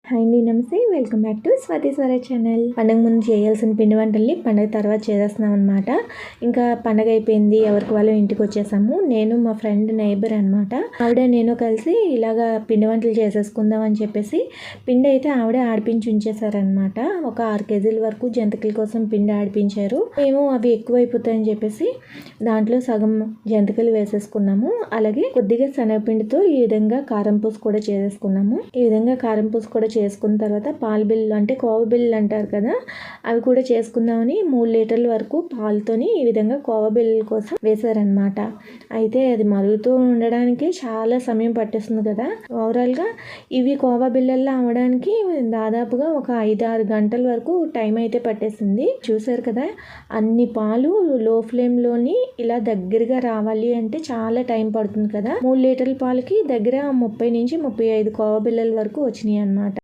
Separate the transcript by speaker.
Speaker 1: Hi అండి, నమస్తే. Welcome back to Swathi Swaraj channel. పండగ ముందు చేయాల్సిన పిండి వంటల్ని పండగ తర్వాత చేసేస్తున్నాం అనమాట. ఇంకా పండగ అయిపోయింది, ఎవరికి వాళ్ళు ఇంటికి వచ్చేసాము. నేను మా ఫ్రెండ్ నైబర్ అనమాట. ఆవిడ నేను కలిసి ఇలాగా పిండి వంటలు చేసేసుకుందాం అని చెప్పేసి పిండి అయితే ఆవిడ ఆడిపించి ఉంచేసారనమాట. ఒక 6 కేజీల వరకు జంతికల కోసం పిండి ఆడిపించారు. మేము అవి ఎక్కువైపోతాయని చెప్పేసి దాంట్లో సగం జంతికలు వేసేసుకున్నాము. అలాగే కొద్దిగా శనగపిండితో ఈ విధంగా కారం పూస కూడా చేసేసుకున్నాము. ఈ విధంగా కారం పూస కూడా చేసుకున్న తర్వాత పాల బిల్లు అంటే కోవ బిల్లు అంటారు కదా, అవి కూడా చేసుకుందామని 3 లీటర్ల వరకు పాలతోని ఈ విధంగా కోవ బిల్లు కోసం వేశారనమాట. అయితే అది మరుగుతూ ఉండడానికి చాలా సమయం పట్టేస్తుంది కదా. ఓవరాల్గా ఇవి కోవా బిళ్ళల్లో అవ్వడానికి దాదాపుగా ఒక 5-6 గంటల వరకు టైం అయితే పట్టేసింది. చూసారు కదా, అన్ని పాలు లో ఫ్లేమ్లోని ఇలా దగ్గరగా రావాలి అంటే చాలా టైం పడుతుంది కదా. 3 లీటర్ల పాలకి దగ్గర 30 నుంచి 35 కోవా బిళ్ళల వరకు వచ్చినాయి అనమాట.